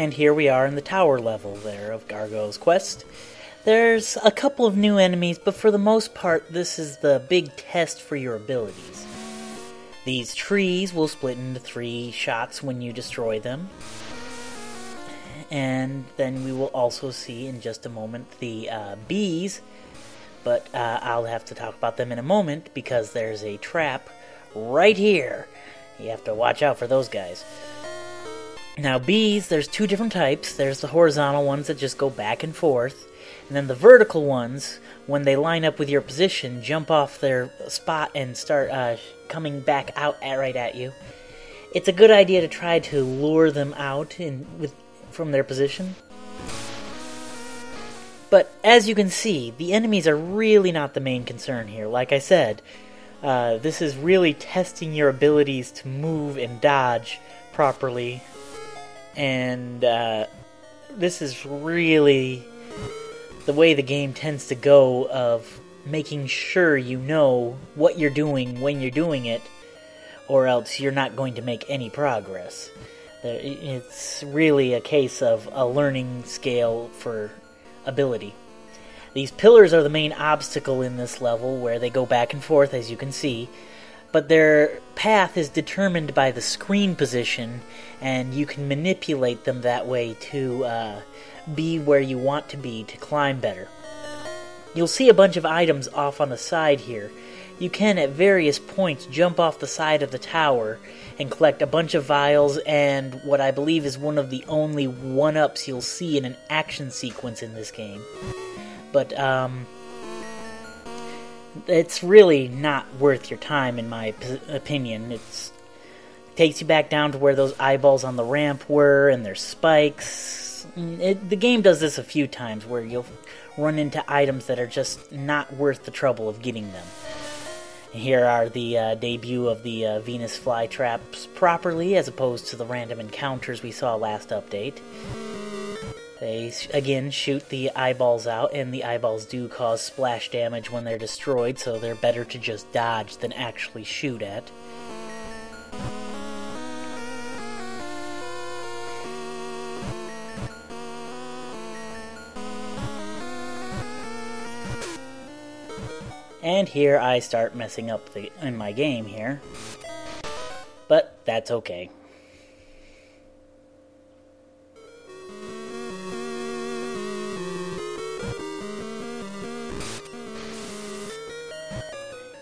And here we are in the tower level there of Gargoyle's quest. There's a couple of new enemies, but for the most part, this is the big test for your abilities. These trees will split into 3 shots when you destroy them. And then we will also see in just a moment the bees, but I'll have to talk about them in a moment because there's a trap right here. You have to watch out for those guys. Now bees, there's 2 different types. There's the horizontal ones that just go back and forth, and then the vertical ones, when they line up with your position, jump off their spot and start coming back out right at you. It's a good idea to try to lure them out from their position. But as you can see, the enemies are really not the main concern here. Like I said, this is really testing your abilities to move and dodge properly. And this is really the way the game tends to go, of making sure you know what you're doing when you're doing it, or else you're not going to make any progress. It's really a case of a learning scale for ability. These pillars are the main obstacle in this level, where they go back and forth, as you can see, but their path is determined by the screen position, and you can manipulate them that way to be where you want to be to climb better. You'll see a bunch of items off on the side here. You can, at various points, jump off the side of the tower and collect a bunch of vials and what I believe is one of the only 1-ups you'll see in an action sequence in this game. But, it's really not worth your time, in my opinion. It takes you back down to where those eyeballs on the ramp were, and there's spikes. The game does this a few times, where you'll run into items that are just not worth the trouble of getting them. Here are the debut of the Venus flytraps properly, as opposed to the random encounters we saw last update. They, again, shoot the eyeballs out, and the eyeballs do cause splash damage when they're destroyed, so they're better to just dodge than actually shoot at. And here I start messing up in my game here, but that's okay.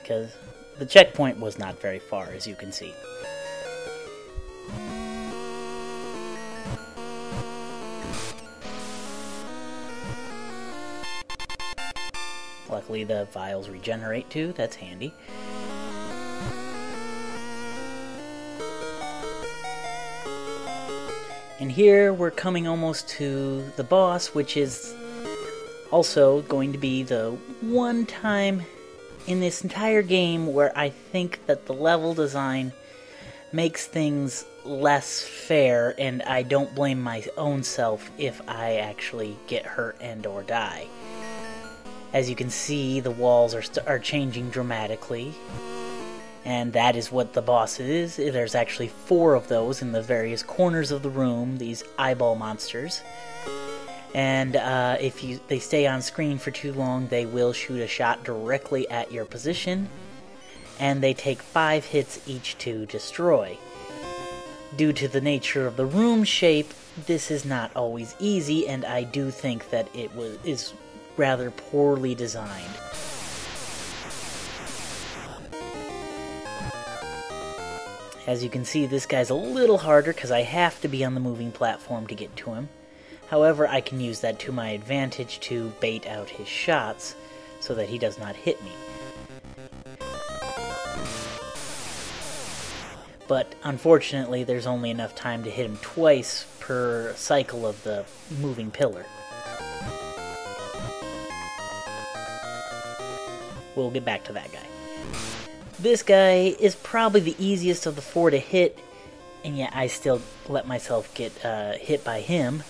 Because the checkpoint was not very far, as you can see. Luckily the vials regenerate too, that's handy. And here we're coming almost to the boss, which is also going to be the one time in this entire game where I think that the level design makes things less fair, and I don't blame my own self if I actually get hurt and or die. As you can see, the walls are changing dramatically, and that is what the boss is. There's actually 4 of those in the various corners of the room, these eyeball monsters. And if they stay on screen for too long, they will shoot a shot directly at your position, and they take 5 hits each to destroy. Due to the nature of the room shape, this is not always easy, and I do think that it is rather poorly designed. As you can see, this guy's a little harder because I have to be on the moving platform to get to him. However, I can use that to my advantage to bait out his shots so that he does not hit me. But unfortunately, there's only enough time to hit him twice per cycle of the moving pillar. We'll get back to that guy. This guy is probably the easiest of the 4 to hit, and yet I still let myself get hit by him.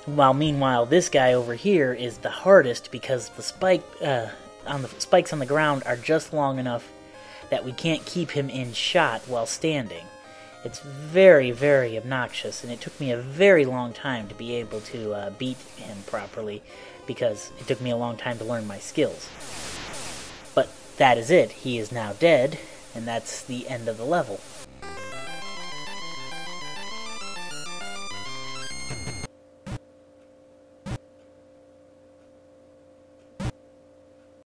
While meanwhile, this guy over here is the hardest because the spikes on the ground are just long enough that we can't keep him in shot while standing. It's very, very obnoxious, and it took me a very long time to be able to beat him properly, because it took me a long time to learn my skills. But that is it. He is now dead, and that's the end of the level.